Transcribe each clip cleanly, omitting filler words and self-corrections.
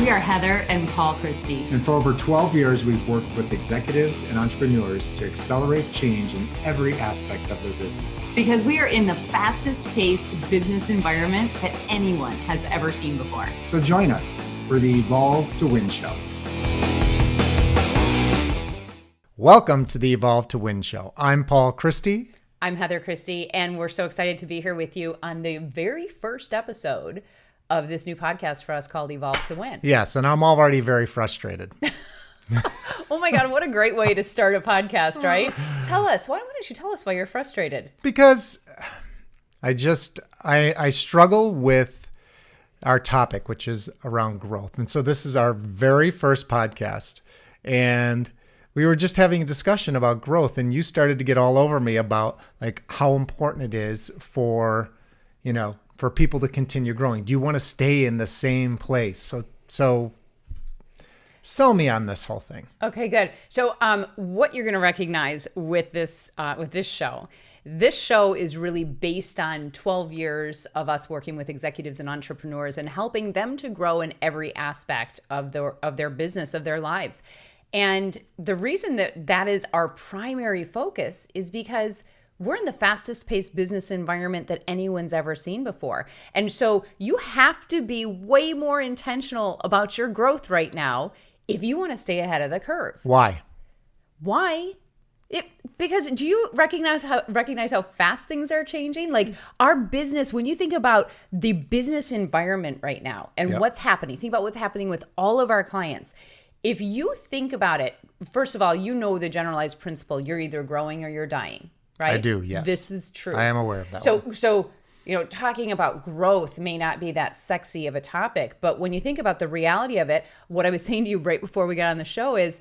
We are Heather and Paul Christie. And for over 12 years, we've worked with executives and entrepreneurs to accelerate change in every aspect of their business. Because we are in the fastest paced business environment that anyone has ever seen before. So join us for the Evolve to Win show. Welcome to the Evolve to Win show. I'm Paul Christie. I'm Heather Christie, and we're so excited to be here with you on the very first episode of this new podcast for us called Evolve to Win. Yes, and I'm already very frustrated. Oh my God, what a great way to start a podcast, right? Tell us, why don't you tell us why you're frustrated? Because I struggle with our topic, which is around growth. And so this is our very first podcast. And we were just having a discussion about growth, and you started to get all over me about like how important it is for people to continue growing. Do you want to stay in the same place? So sell me on this whole thing. Okay, good. So what you're going to recognize with this show, this show is really based on 12 years of us working with executives and entrepreneurs and helping them to grow in every aspect of their business, of their lives. And the reason that is our primary focus is because we're in the fastest paced business environment that anyone's ever seen before. And so you have to be way more intentional about your growth right now if you want to stay ahead of the curve. Why? Because do you recognize how fast things are changing? Like our business, when you think about the business environment right now and what's happening, think about what's happening with all of our clients. If you think about it, first of all, you know the generalized principle, you're either growing or you're dying. Right? I do, yes. This is true. I am aware of that. So, talking about growth may not be that sexy of a topic, but when you think about the reality of it, what I was saying to you right before we got on the show is,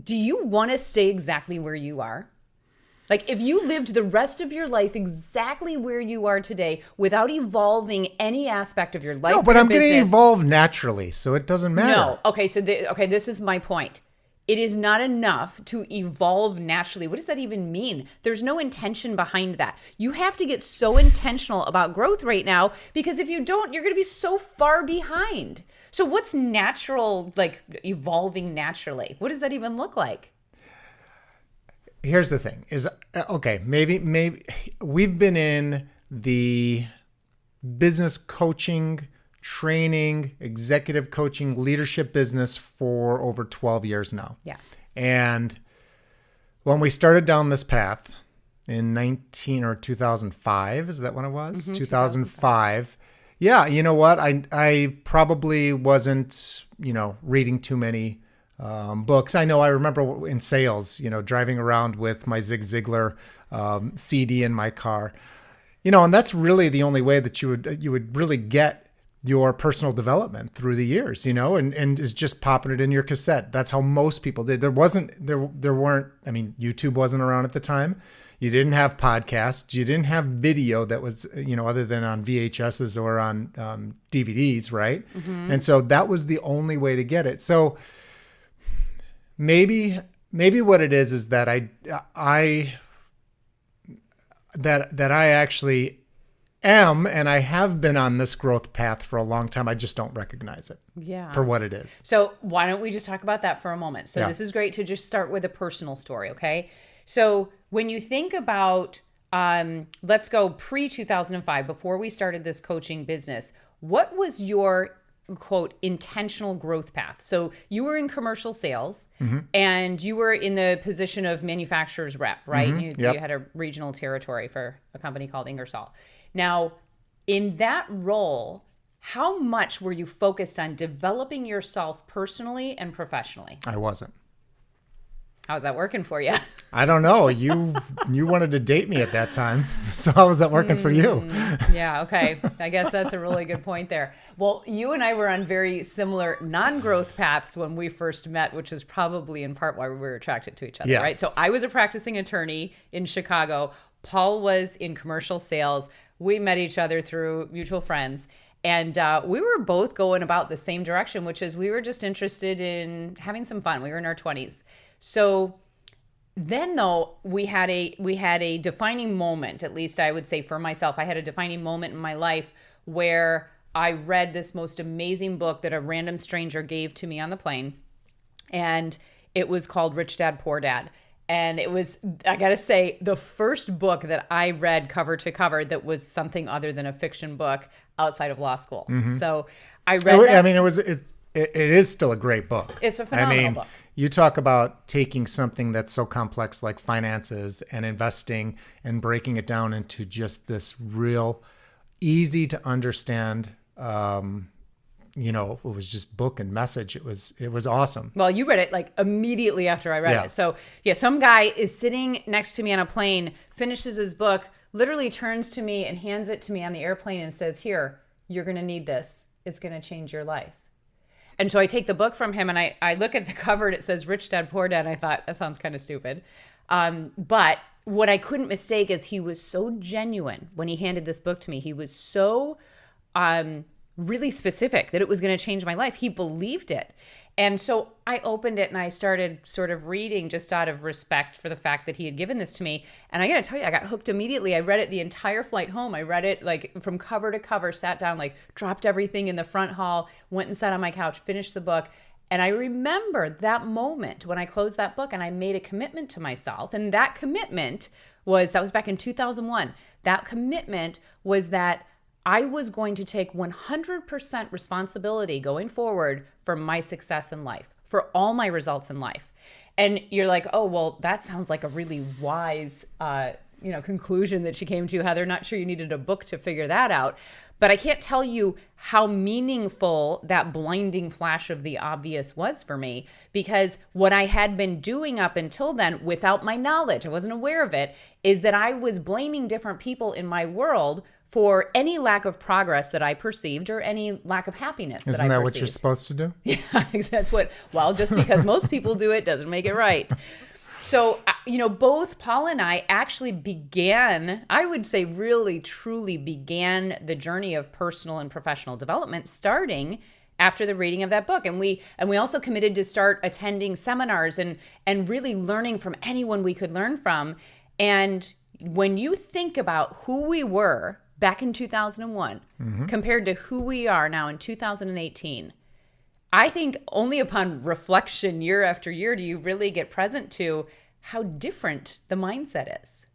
do you want to stay exactly where you are? Like if you lived the rest of your life exactly where you are today without evolving any aspect of your life, no, but I'm going to evolve naturally, so it doesn't matter. No. Okay. So this is my point. It is not enough to evolve naturally. What does that even mean? There's no intention behind that. You have to get so intentional about growth right now, because if you don't, you're going to be so far behind. So what's natural, like evolving naturally? What does that even look like? Here's the thing is, okay, maybe we've been in the business coaching, training, executive coaching, leadership business for over 12 years now. Yes. And when we started down this path in 2005, is that when it was? Mm-hmm, 2005. Yeah, you know what? I probably wasn't, reading too many books. I remember in sales, driving around with my Zig Ziglar CD in my car. And that's really the only way that you would really get your personal development through the years, and is just popping it in your cassette. That's how most people did. There weren't, YouTube wasn't around at the time. You didn't have podcasts. You didn't have video that was, other than on VHSs or on DVDs, right? Mm-hmm. And so that was the only way to get it. So maybe what it is that I actually am, and I have been on this growth path for a long time. I just don't recognize it for what it is. So why don't we just talk about that for a moment? So This is great to just start with a personal story, okay? So when you think about, let's go pre-2005, before we started this coaching business, what was your, quote, intentional growth path? So you were in commercial sales, mm-hmm. and you were in the position of manufacturer's rep, right? Mm-hmm. You had a regional territory for a company called Ingersoll. Now, in that role, how much were you focused on developing yourself personally and professionally? I wasn't. How's that working for you? I don't know. You wanted to date me at that time. So how was that working for you? Yeah, okay. I guess that's a really good point there. Well, you and I were on very similar non-growth paths when we first met, which is probably in part why we were attracted to each other, right? So I was a practicing attorney in Chicago. Paul was in commercial sales. We met each other through mutual friends, and we were both going about the same direction, which is we were just interested in having some fun. We were in our 20s. So then though, we had a defining moment, at least I would say for myself. I had a defining moment in my life where I read this most amazing book that a random stranger gave to me on the plane. And it was called Rich Dad, Poor Dad. And it was, I got to say, the first book that I read cover to cover that was something other than a fiction book outside of law school. So I read that. I mean, it is still a great book. It's a phenomenal book. You talk about taking something that's so complex like finances and investing and breaking it down into just this real easy to understand, it was just book and message. It was awesome. Well, you read it like immediately after I read it. So yeah, some guy is sitting next to me on a plane, finishes his book, literally turns to me and hands it to me on the airplane and says, "Here, you're going to need this. It's going to change your life." And so I take the book from him and I look at the cover and it says Rich Dad, Poor Dad. And I thought, that sounds kind of stupid. But what I couldn't mistake is he was so genuine when he handed this book to me. He was so really specific that it was going to change my life. He believed it. And so I opened it and I started sort of reading just out of respect for the fact that he had given this to me. And I got to tell you, I got hooked immediately. I read it the entire flight home. I read it like from cover to cover, sat down, like dropped everything in the front hall, went and sat on my couch, finished the book. And I remember that moment when I closed that book and I made a commitment to myself. And that commitment that was back in 2001. That commitment was that I was going to take 100% responsibility going forward for my success in life, for all my results in life. And you're like, oh, well, that sounds like a really wise, conclusion that she came to, Heather. Not sure you needed a book to figure that out. But I can't tell you how meaningful that blinding flash of the obvious was for me, because what I had been doing up until then without my knowledge, I wasn't aware of it, is that I was blaming different people in my world for any lack of progress that I perceived or any lack of happiness that I perceived. Isn't that what you're supposed to do? Yeah, that's just because most people do it doesn't make it right. So, both Paul and I actually began, I would say really, truly began the journey of personal and professional development starting after the reading of that book. And we also committed to start attending seminars and really learning from anyone we could learn from. And when you think about who we were back in 2001 compared to who we are now in 2018, I think only upon reflection year after year do you really get present to how different the mindset is.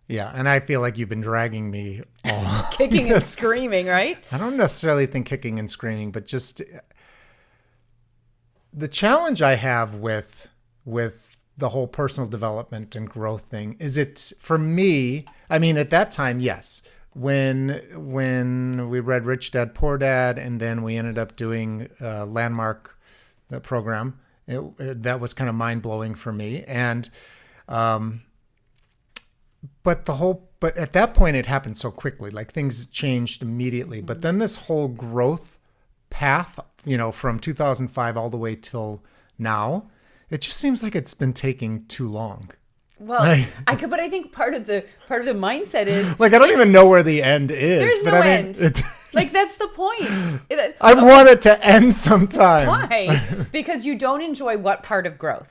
Yeah, and I feel like you've been dragging me all kicking and screaming, right? I don't necessarily think kicking and screaming, but just the challenge I have with the whole personal development and growth thing is for me, I mean, at that time, yes. When we read Rich Dad, Poor Dad, and then we ended up doing Landmark, the program, that was kind of mind-blowing for me. And but at that point it happened so quickly, like things changed immediately. But then this whole growth path, from 2005 all the way till now, it just seems like it's been taking too long. Well, but I think part of the mindset is like I don't even know where the end is. There's no end. Like that's the point. I want it to end sometime. Why? Because you don't enjoy what part of growth?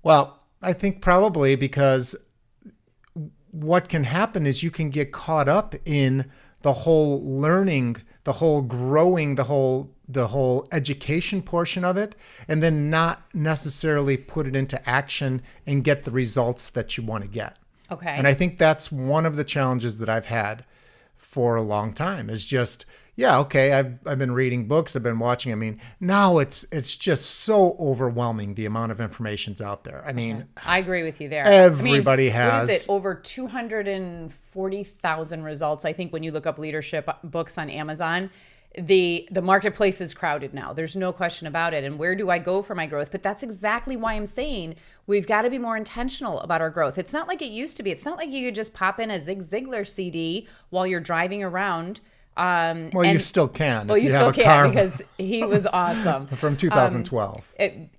Well, I think probably because what can happen is you can get caught up in the whole learning, the whole growing, the whole education portion of it, and then not necessarily put it into action and get the results that you want to get. Okay. And I think that's one of the challenges that I've had for a long time is just, I've been reading books, I've been watching. I mean, now it's just so overwhelming, the amount of information's out there. I mean, I agree with you there. Everybody has. What is it? Over 240,000 results. I think when you look up leadership books on Amazon, the marketplace is crowded now. There's no question about it. And where do I go for my growth? But that's exactly why I'm saying we've got to be more intentional about our growth. It's not like it used to be. It's not like you could just pop in a Zig Ziglar CD while you're driving around. You still can. Well, you still can because he was awesome. From 2012. I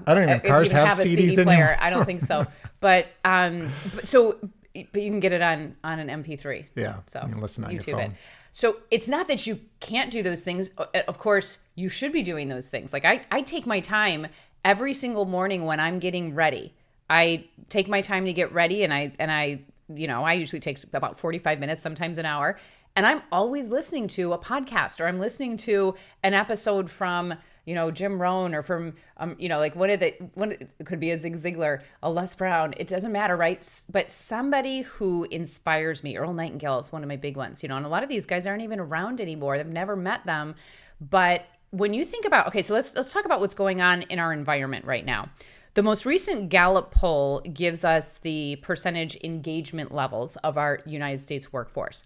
don't even cars have CDs CD in player. them. I don't think so. But you can get it on an MP3. Yeah, so you can listen on YouTube your phone. it. So it's not that you can't do those things. Of course, you should be doing those things. Like I take my time every single morning when I'm getting ready. I take my time to get ready, and I usually takes about 45 minutes, sometimes an hour. And I'm always listening to a podcast, or I'm listening to an episode from, Jim Rohn, or from, like it could be a Zig Ziglar, a Les Brown. It doesn't matter, right? But somebody who inspires me. Earl Nightingale is one of my big ones, and a lot of these guys aren't even around anymore. I've never met them. But when you think about, okay, so let's talk about what's going on in our environment right now. The most recent Gallup poll gives us the percentage engagement levels of our United States workforce.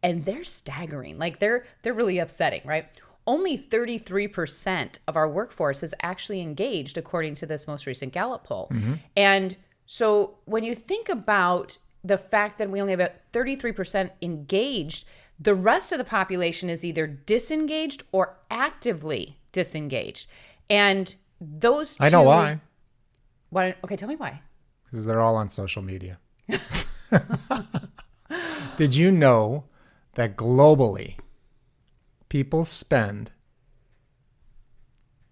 And they're staggering. Like they're really upsetting, right? Only 33% of our workforce is actually engaged, according to this most recent Gallup poll. Mm-hmm. And so when you think about the fact that we only have about 33% engaged, the rest of the population is either disengaged or actively disengaged. And those two... I know why. Okay, tell me why. Because they're all on social media. Did you know that globally, people spend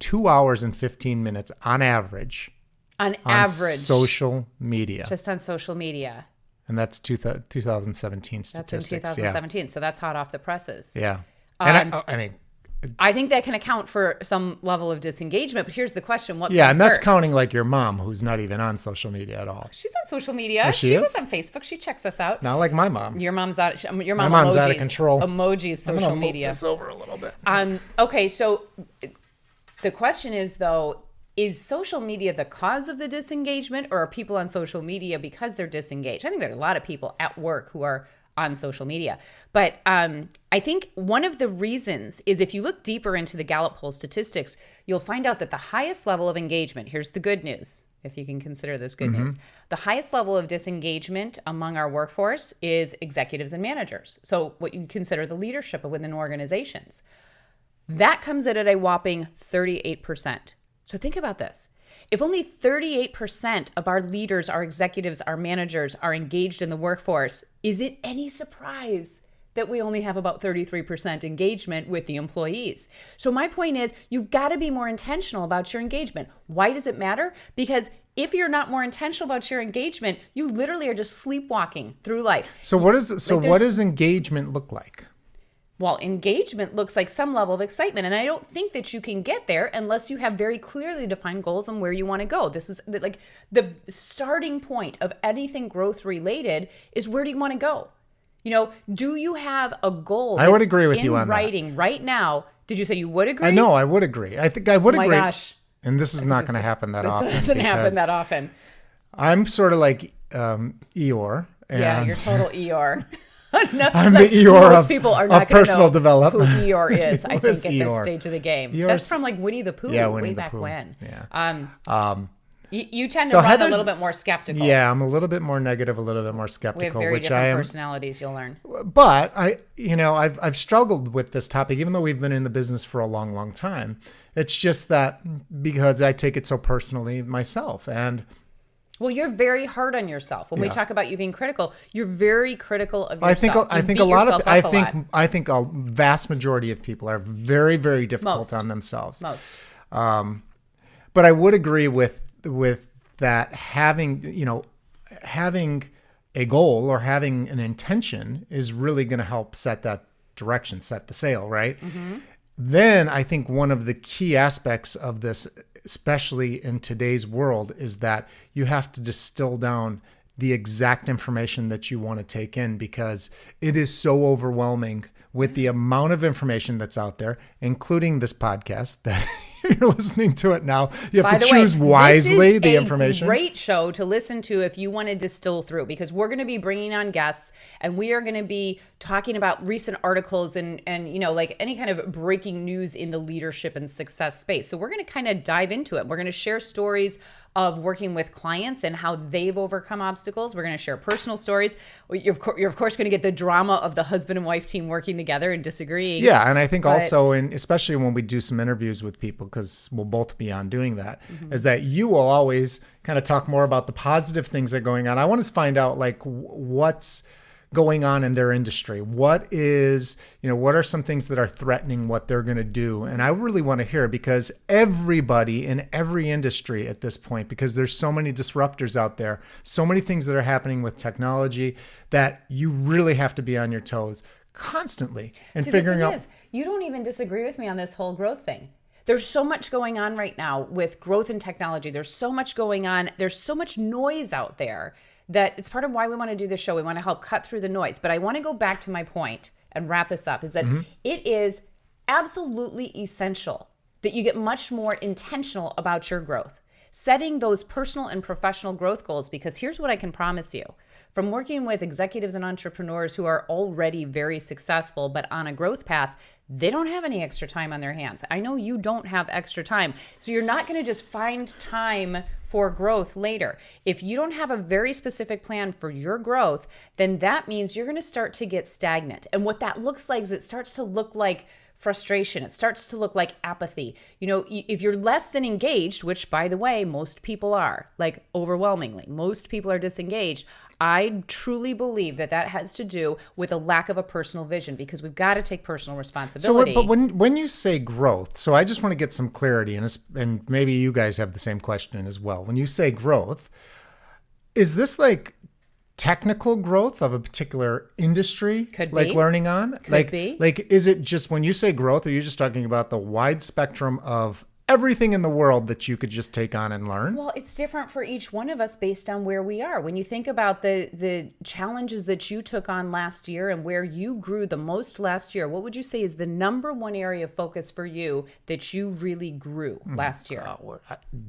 2 hours and 15 minutes on average on social media? Just on social media. And that's 2017 statistics. That's in 2017, so that's hot off the presses. Yeah. And I think that can account for some level of disengagement, but here's the question: what? Yeah, and that's first? counting like your mom, who's not even on social media at all. She's on social media. Oh, she was on Facebook. She checks us out. Not like my mom. Your mom's out. Your mom. My mom's emojis, out of control. Emojis, social I'm gonna media. Move this over a little bit. Okay, so the question is though: is social media the cause of the disengagement, or are people on social media because they're disengaged? I think there are a lot of people at work who are on social media. But I think one of the reasons is, if you look deeper into the Gallup poll statistics, you'll find out that the highest level of engagement, here's the good news, if you can consider this good news, the highest level of disengagement among our workforce is executives and managers. So what you consider the leadership within organizations. That comes in at a whopping 38%. So think about this. If only 38% of our leaders, our executives, our managers are engaged in the workforce, is it any surprise that we only have about 33% engagement with the employees? So my point is, you've got to be more intentional about your engagement. Why does it matter? Because if you're not more intentional about your engagement, you literally are just sleepwalking through life. So what does engagement look like? Well, engagement looks like some level of excitement. And I don't think that you can get there unless you have very clearly defined goals and where you want to go. This is like the starting point of anything growth related is, where do you want to go? Do you have a goal? I would agree with you on writing right now. Did you say you would agree? I know I would agree. I think I would agree. Oh my gosh. And this is not going to happen that often. It doesn't happen that often. I'm sort of like Eeyore. Yeah, you're total Eeyore. I'm the Eeyore most people are not of personal know development. Who Eeyore is, I think, at Eeyore? this stage of the game. Eeyore's, that's from like Winnie the Pooh, way back when. Yeah. You tend to run a little bit more skeptical. Yeah, I'm a little bit more negative, a little bit more skeptical. We have very different personalities, you'll learn. But I've struggled with this topic, even though we've been in the business for a long, long time. It's just that because I take it so personally myself, and well, you're very hard on yourself. When we talk about you being critical, you're very critical of yourself. I think a vast majority of people are very, very difficult on themselves. Most. But I would agree with that, having a goal or having an intention is really going to help set that direction, set the sail, right? Mm-hmm. Then I think one of the key aspects of this, especially in today's world, is that you have to distill down the exact information that you want to take in, because it is so overwhelming with the amount of information that's out there, including this podcast that you're listening to it now. You have to choose wisely the information. This is a great show to listen to if you want to distill through, because we're going to be bringing on guests and we are going to be talking about recent articles and like any kind of breaking news in the leadership and success space. So we're going to kind of dive into it. We're going to share stories of working with clients and how they've overcome obstacles. We're going to share personal stories. You're of course going to get the drama of the husband and wife team working together and disagreeing. Yeah, and I think also, especially when we do some interviews with people, because we'll both be on doing that, is that you will always kind of talk more about the positive things that are going on. I want to find out like what's going on in their industry. What are some things that are threatening what they're going to do? And I really want to hear, because everybody in every industry at this point, because there's so many disruptors out there, so many things that are happening with technology, that you really have to be on your toes constantly and See, figuring the thing out. is, you don't even disagree with me on this whole growth thing. There's so much going on right now with growth and technology. There's so much going on. There's so much noise out there that it's part of why we want to do this show. We want to help cut through the noise. But I want to go back to my point and wrap this up, is that it is absolutely essential that you get much more intentional about your growth, setting those personal and professional growth goals, because here's what I can promise you. From working with executives and entrepreneurs who are already very successful, but on a growth path, they don't have any extra time on their hands. I know you don't have extra time. So you're not going to just find time for growth later. If you don't have a very specific plan for your growth, then that means you're going to start to get stagnant. And what that looks like is it starts to look like frustration. It starts to look like apathy. You know, if you're less than engaged, which by the way, most people are, like overwhelmingly, most people are disengaged. I truly believe that that has to do with a lack of a personal vision, because we've got to take personal responsibility. So, but when you say growth, so I just want to get some clarity, and maybe you guys have the same question as well. When you say growth, is this like technical growth of a particular industry? Could like be. learning on? Could be. Like, is it just, when you say growth, are you just talking about the wide spectrum of everything in the world that you could just take on and learn? Well, it's different for each one of us based on where we are. When you think about the challenges that you took on last year and where you grew the most last year, what would you say is the number one area of focus for you that you really grew last year?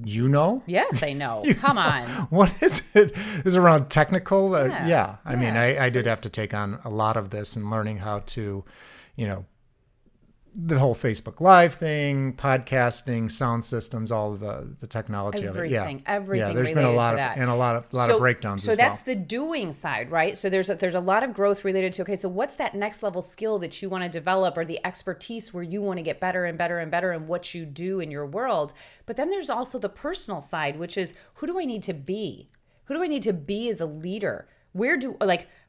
You know? Yes, I know. Come on. What is it? Is it around technical? Yeah. I mean, I did have to take on a lot of this and learning how to, you know, the whole Facebook Live thing, podcasting, sound systems, all of the technology of it. Everything Yeah, there's been related a lot to of that. and a lot of breakdowns So as well. that's the doing side, right? So there's a lot of growth related to, okay, so what's that next level skill that you want to develop, or the expertise where you want to get better and better and better in what you do in your world? But then there's also the personal side, which is, who do I need to be? Who do I need to be as a leader?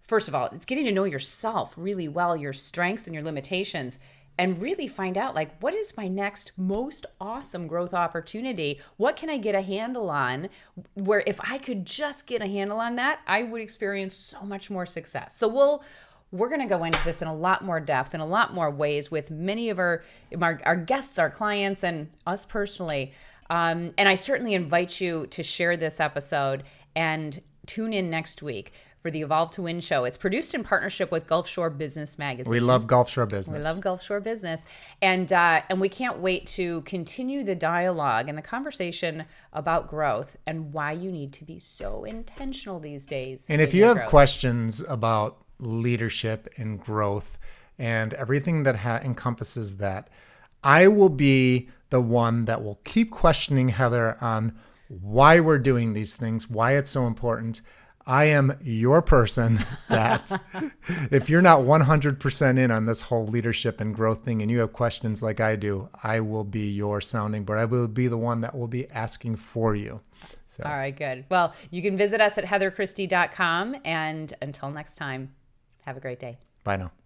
First of all, it's getting to know yourself really well, your strengths and your limitations, and really find out, like, what is my next most awesome growth opportunity? What can I get a handle on, where if I could just get a handle on that, I would experience so much more success. So we're going to go into this in a lot more depth, in a lot more ways, with many of our guests, our clients, and us personally. And I certainly invite you to share this episode and tune in next week for the Evolve to Win show. It's produced in partnership with Gulf Shore Business Magazine. We love Gulf Shore Business. We love Gulf Shore Business. And we can't wait to continue the dialogue and the conversation about growth and why you need to be so intentional these days. And if you have questions about leadership and growth and everything that encompasses that, I will be the one that will keep questioning Heather on why we're doing these things, why it's so important. I am your person that if you're not 100% in on this whole leadership and growth thing and you have questions like I do, I will be your sounding board. I will be the one that will be asking for you. So. All right, good. Well, you can visit us at heatherchristie.com. And until next time, have a great day. Bye now.